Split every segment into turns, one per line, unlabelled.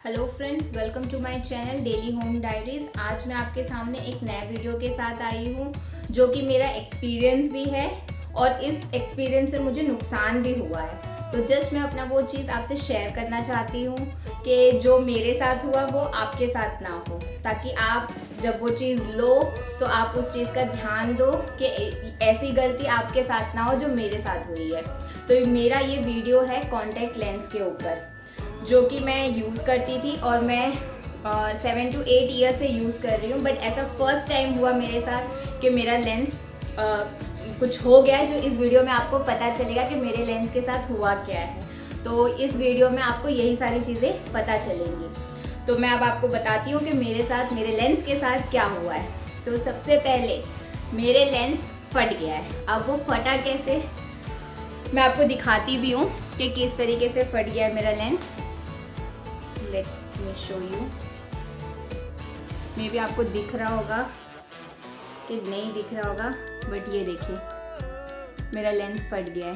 Hello friends, welcome to my channel daily home diaries. आज मैं आपके सामने एक नए वीडियो के साथ आई हूँ जो कि मेरा एक्सपीरियंस भी है और इस एक्सपीरियंस से मुझे नुकसान भी हुआ है। तो जस्ट मैं अपना वो चीज़ आपसे शेयर करना चाहती हूँ कि जो मेरे साथ हुआ वो आपके साथ ना हो, ताकि आप जब वो चीज़ लो तो आप उस चीज़ का ध्यान दो कि ऐसी गलती आपके साथ ना हो जो मेरे साथ हुई है। तो मेरा ये वीडियो है कॉन्टैक्ट लेंस के ऊपर, जो कि मैं यूज़ करती थी और मैं 7 to 8 ईयर से यूज़ कर रही हूँ। बट ऐसा फर्स्ट टाइम हुआ मेरे साथ कि मेरा लेंस कुछ हो गया है, जो इस वीडियो में आपको पता चलेगा कि मेरे लेंस के साथ हुआ क्या है। तो इस वीडियो में आपको यही सारी चीज़ें पता चलेंगी। तो मैं अब आपको बताती हूँ कि मेरे साथ मेरे लेंस के साथ क्या हुआ है। तो सबसे पहले मेरे लेंस फट गया है। अब वो फटा कैसे, मैं आपको दिखाती भी हूँ कि किस तरीके से फट गया है मेरा lens. Let me show you. May be आपको दिख रहा होगा कि नहीं दिख रहा होगा, बट ये देखिए मेरा लेंस फट गया है।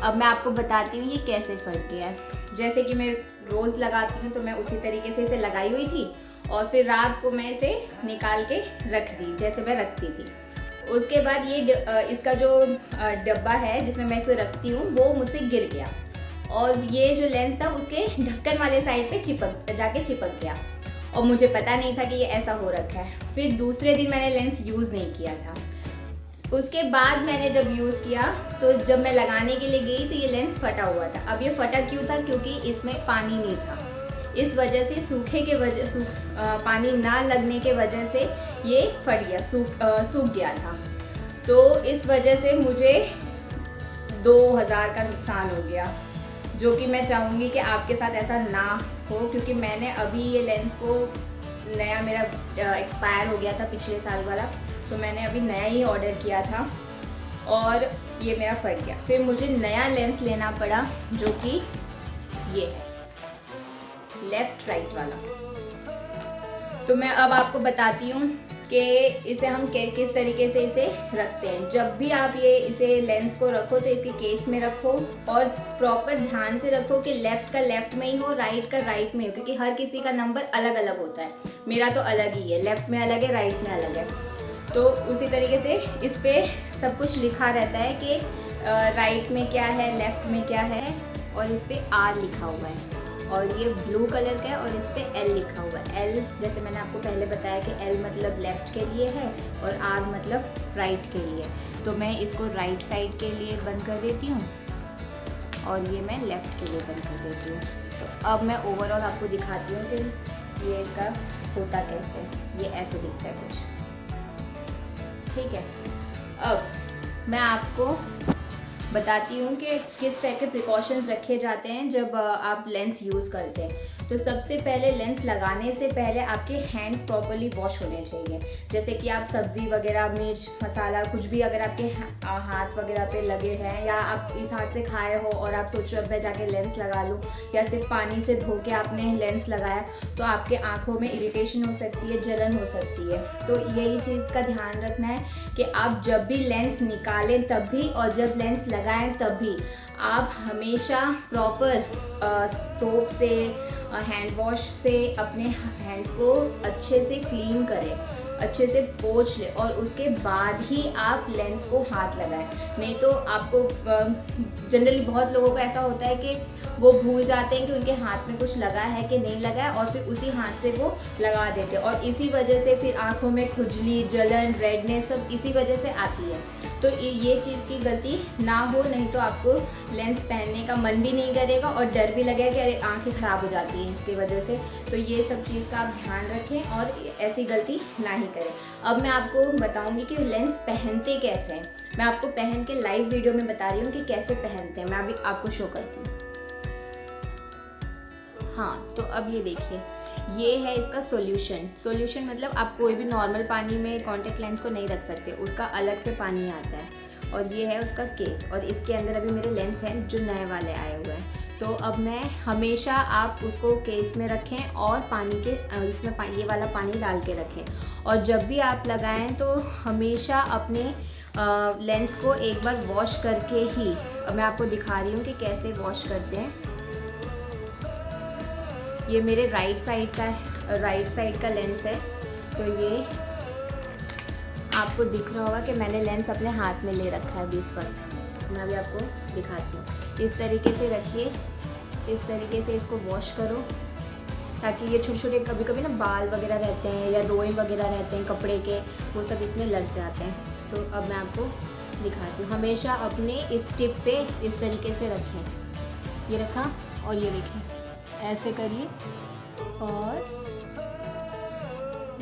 अब मैं आपको बताती हूँ ये कैसे फट गया है। जैसे कि मैं रोज़ लगाती हूँ तो मैं उसी तरीके से इसे लगाई हुई थी और फिर रात को मैं इसे निकाल के रख दी जैसे मैं रखती थी। उसके बाद ये इसका जो डब्बा है जिसमें मैं इसे रखती हूँ वो मुझसे गिर गया और ये जो लेंस था उसके ढक्कन वाले साइड पे चिपक गया और मुझे पता नहीं था कि ये ऐसा हो रखा है। फिर दूसरे दिन मैंने लेंस यूज़ नहीं किया था। उसके बाद मैंने जब यूज़ किया तो जब मैं लगाने के लिए गई तो ये लेंस फटा हुआ था। अब ये फटा क्यों था? क्योंकि इसमें पानी नहीं था। इस वजह से पानी ना लगने के वजह से ये फट गया, सूख गया था। तो इस वजह से मुझे 2000 का नुकसान हो गया, जो कि मैं चाहूँगी कि आपके साथ ऐसा ना हो। क्योंकि मैंने अभी ये लेंस को नया, मेरा एक्सपायर हो गया था पिछले साल वाला, तो मैंने अभी नया ही ऑर्डर किया था और ये मेरा फट गया। फिर मुझे नया लेंस लेना पड़ा जो कि ये है, लेफ़्ट राइट वाला। तो मैं अब आपको बताती हूँ कि इसे हम किस तरीके से इसे रखते हैं। जब भी आप इसे लेंस को रखो तो इसके केस में रखो और प्रॉपर ध्यान से रखो कि लेफ़्ट का लेफ़्ट में ही हो, राइट का राइट में हो, क्योंकि हर किसी का नंबर अलग अलग होता है। मेरा तो अलग ही है, लेफ़्ट में अलग है, राइट में अलग है। तो उसी तरीके से इस पर सब कुछ लिखा रहता है कि राइट में क्या है, लेफ़्ट में क्या है, और इस पर आर लिखा हुआ है और ये ब्लू कलर का है और इस पर एल लिखा हुआ है। एल जैसे मैंने आपको पहले बताया कि एल मतलब लेफ़्ट के लिए है और आर मतलब राइट के लिए। तो मैं इसको राइट साइड के लिए बंद कर देती हूँ और ये मैं लेफ़्ट के लिए बंद कर देती हूँ। तो अब मैं ओवरऑल आपको दिखाती हूँ कि ये इसका होता कैसे है। ये ऐसे दिखता है कुछ, ठीक है। अब मैं आपको बताती हूँ कि किस टाइप के प्रिकॉशंस रखे जाते हैं जब आप लेंस यूज़ करते हैं। तो सबसे पहले लेंस लगाने से पहले आपके हैंड्स प्रॉपर्ली वॉश होने चाहिए। जैसे कि आप सब्ज़ी वगैरह, मिर्च, मसाला, कुछ भी अगर आपके हाथ वगैरह पे लगे हैं या आप इस हाथ से खाए हो और आप सोच रहे हो मैं जाके लेंस लगा लूँ, या सिर्फ पानी से धो के आपने लेंस लगाया, तो आपके आँखों में इरिटेशन हो सकती है, जलन हो सकती है। तो यही चीज़ का ध्यान रखना है कि आप जब भी लेंस निकालें तब भी और जब लेंस लगाएं तब भी आप हमेशा प्रॉपर सोप से, हैंड वॉश से अपने हैंड्स को अच्छे से क्लीन करें, अच्छे से पोंछ लें और उसके बाद ही आप लेंस को हाथ लगाएं। नहीं तो आपको जनरली बहुत लोगों को ऐसा होता है कि वो भूल जाते हैं कि उनके हाथ में कुछ लगा है कि नहीं लगा है और फिर उसी हाथ से वो लगा देते हैं और इसी वजह से फिर आँखों में खुजली, जलन, रेडनेस सब इसी वजह से आती है। तो ये चीज़ की गलती ना हो, नहीं तो आपको लेंस पहनने का मन भी नहीं करेगा और डर भी लगेगा कि अरे आँखें ख़राब हो जाती हैं इसकी वजह से। तो ये सब चीज़ का आप ध्यान रखें और ऐसी गलती ना ही करें। अब मैं आपको बताऊंगी कि लेंस पहनते कैसे हैं। मैं आपको पहन के लाइव वीडियो में बता रही हूँ कि कैसे पहनते हैं। मैं अभी आपको शो करती हूँ। हाँ, तो अब ये देखिए, ये है इसका सॉल्यूशन मतलब आप कोई भी नॉर्मल पानी में कॉन्टैक्ट लेंस को नहीं रख सकते, उसका अलग से पानी आता है। और ये है उसका केस और इसके अंदर अभी मेरे लेंस हैं जो नए वाले आए हुए हैं। तो अब मैं हमेशा आप उसको केस में रखें और पानी के इसमें ये वाला पानी डाल के रखें। और जब भी आप लगाएं तो हमेशा अपने लेंस को एक बार वॉश करके ही, अब मैं आपको दिखा रही हूँ कि कैसे वॉश करते हैं। ये मेरे राइट साइड का लेंस है। तो ये आपको दिख रहा होगा कि मैंने लेंस अपने हाथ में ले रखा है अभी इस वक्त। मैं अभी आपको दिखाती हूँ। इस तरीके से रखिए, इस तरीके से इसको वॉश करो, ताकि ये छोटे छोटे कभी कभी ना बाल वगैरह रहते हैं या रोए वगैरह रहते हैं कपड़े के, वो सब इसमें लग जाते हैं। तो अब मैं आपको दिखाती हूँ। हमेशा अपने इस टिप पे इस तरीके से रखें। ये रखा और ये देखिए, ऐसे करिए और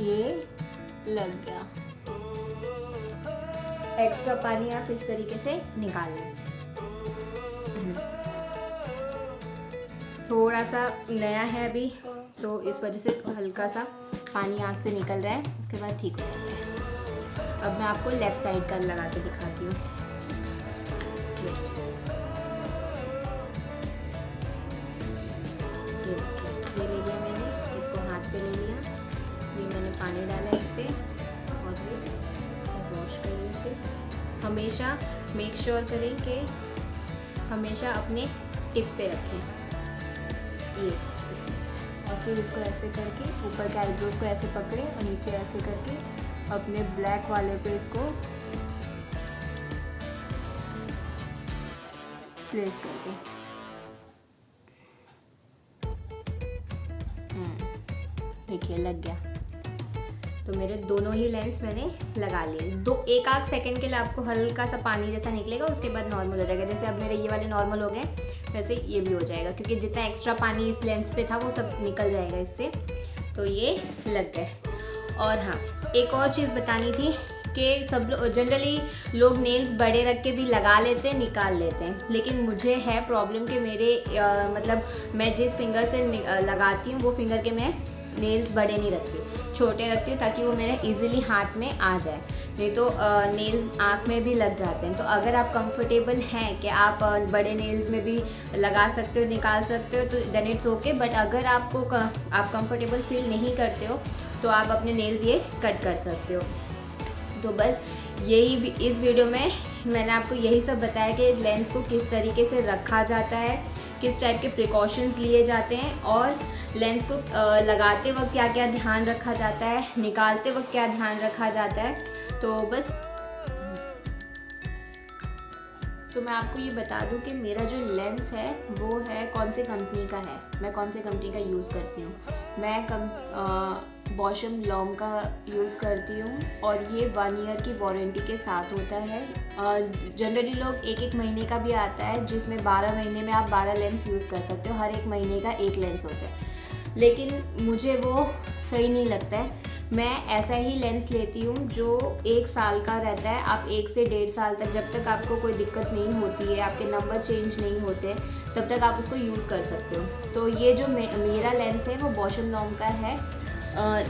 ये लग गया। एक्स्ट्रा पानी आप इस तरीके से निकाल लें। थोड़ा सा नया है अभी, तो इस वजह से हल्का सा पानी आँख से निकल रहा है, उसके बाद ठीक हो जाता है। अब मैं आपको लेफ़्ट साइड का लगा के दिखाती हूँ। ये ले लिया मैंने, इसको हाथ पे ले लिया, ये मैंने पानी डाला इस पर और ये वॉश कर रही इसे। हमेशा मेक श्योर करें कि हमेशा अपने टिप पे रखें ये इसमें, और फिर इसको ऐसे करके ऊपर के आईब्रोज को ऐसे पकड़े और नीचे ऐसे करके अपने ब्लैक वाले पे इसको प्लेस करके देखिए लग गया। तो मेरे दोनों ही लेंस मैंने लगा लिए। एक आध सेकंड के लिए आपको हल्का सा पानी जैसा निकलेगा, उसके बाद नॉर्मल हो जाएगा। जैसे अब मेरे ये वाले नॉर्मल हो गए, वैसे ये भी हो जाएगा, क्योंकि जितना एक्स्ट्रा पानी इस लेंस पे था वो सब निकल जाएगा इससे। तो ये लग गए। और हाँ, एक और चीज़ बतानी थी कि सब जनरली लोग नेल्स बड़े रख के भी लगा लेते हैं, निकाल लेते हैं, लेकिन मुझे है प्रॉब्लम कि मेरे मतलब मैं जिस फिंगर से लगाती हूँ वो फिंगर के मैं नेल्स बड़े नहीं रखती, छोटे रखती हूँ, ताकि वो मेरे इजीली हाथ में आ जाए। नहीं तो नेल्स आँख में भी लग जाते हैं। तो अगर आप कंफर्टेबल हैं कि आप बड़े नेल्स में भी लगा सकते हो, निकाल सकते हो, तो देन इट्स ओके। बट अगर आप कंफर्टेबल फील नहीं करते हो तो आप अपने नेल्स ये कट कर सकते हो। तो बस यही इस वीडियो में मैंने आपको यही सब बताया कि लेंस को किस तरीके से रखा जाता है, किस टाइप के प्रिकॉशंस लिए जाते हैं, और लेंस को लगाते वक्त क्या क्या ध्यान रखा जाता है, निकालते वक्त क्या ध्यान रखा जाता है। तो बस तो मैं आपको ये बता दूं कि मेरा जो लेंस है वो है कौन से कंपनी का है, मैं कौन से कंपनी का यूज़ करती हूँ। मैं बॉश एंड लॉन्ग का यूज़ करती हूँ, और ये 1 ईयर की वारंटी के साथ होता है। जनरली लोग 1-1 महीने का भी आता है, जिसमें 12 महीने में आप 12 लेंस यूज़ कर सकते हो। हर एक महीने का एक लेंस होता है, लेकिन मुझे वो सही नहीं लगता है। मैं ऐसा ही लेंस लेती हूँ जो 1 साल का रहता है। आप 1 से 1.5 साल तक, जब तक आपको कोई दिक्कत नहीं होती है, आपके नंबर चेंज नहीं होते, तब तक आप उसको यूज़ कर सकते हो। तो ये जो मेरा लेंस है वो बॉश एंड लॉन्ग का है।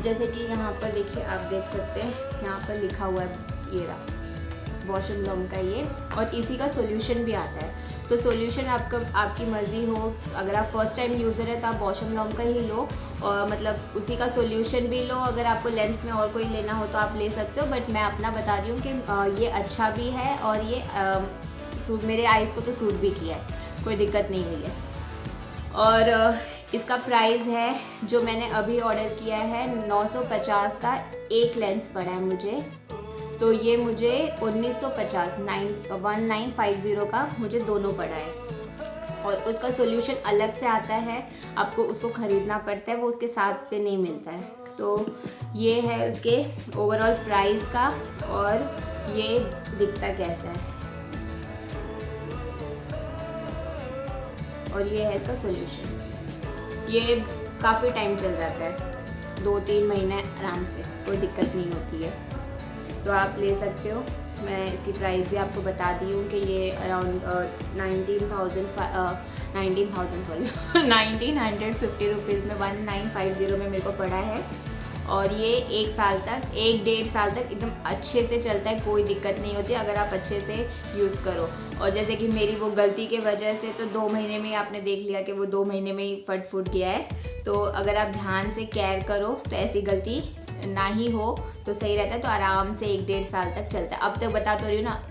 जैसे कि यहाँ पर देखिए, आप देख सकते हैं यहाँ पर लिखा हुआ है, ये रहा बॉश एंड लॉन्ग का ये, और इसी का सोल्यूशन भी आता है। तो सोल्यूशन आपकी मर्ज़ी हो, अगर आप फर्स्ट टाइम यूज़र है तो आप बॉश एंड लॉन्ग का ही लो, और मतलब उसी का सोल्यूशन भी लो। अगर आपको लेंस में और कोई लेना हो तो आप ले सकते हो, बट मैं अपना बता रही हूँ कि ये अच्छा भी है, और ये मेरे आइज़ को तो सूट भी किया है, कोई दिक्कत नहीं हुई है। और इसका प्राइस है, जो मैंने अभी ऑर्डर किया है, 950 का एक लेंस पड़ा है मुझे। तो ये मुझे 1950 का मुझे दोनों पड़ा है, और उसका सोल्यूशन अलग से आता है, आपको उसको ख़रीदना पड़ता है, वो उसके साथ पे नहीं मिलता है। तो ये है उसके ओवरऑल प्राइस का, और ये दिखता कैसा है, और ये है इसका सोल्यूशन। ये काफ़ी टाइम चल जाता है, 2-3 महीने आराम से, कोई दिक्कत नहीं होती है। तो आप ले सकते हो। मैं इसकी प्राइस भी आपको बता दी हूँ कि ये अराउंड 1950 रुपीज़ में 1950 में मेरे को पड़ा है। और ये 1 साल तक, 1-1.5 साल तक एकदम अच्छे से चलता है, कोई दिक्कत नहीं होती अगर आप अच्छे से यूज़ करो। और जैसे कि मेरी वो गलती के वजह से तो 2 महीने में ही आपने देख लिया कि वो 2 महीने में ही फट फुट गया है। तो अगर आप ध्यान से केयर करो तो ऐसी गलती ना ही हो तो सही रहता है, तो आराम से 1-1.5 साल तक चलता है। अब तक बता तो रही हूँ ना,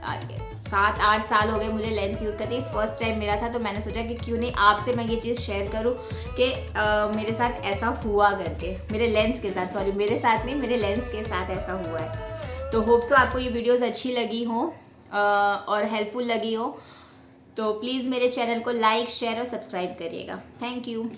7-8 साल हो गए मुझे लेंस यूज़ करते। फर्स्ट टाइम मेरा था, तो मैंने सोचा कि क्यों नहीं आपसे मैं ये चीज़ शेयर करूँ कि मेरे साथ ऐसा हुआ करके, मेरे लेंस के साथ, सॉरी मेरे साथ नहीं, मेरे लेंस के साथ ऐसा हुआ है। तो होप सो आपको ये वीडियोज़ अच्छी लगी हो और हेल्पफुल लगी हो, तो प्लीज़ मेरे चैनल को लाइक, शेयर और सब्सक्राइब करिएगा। Thank you.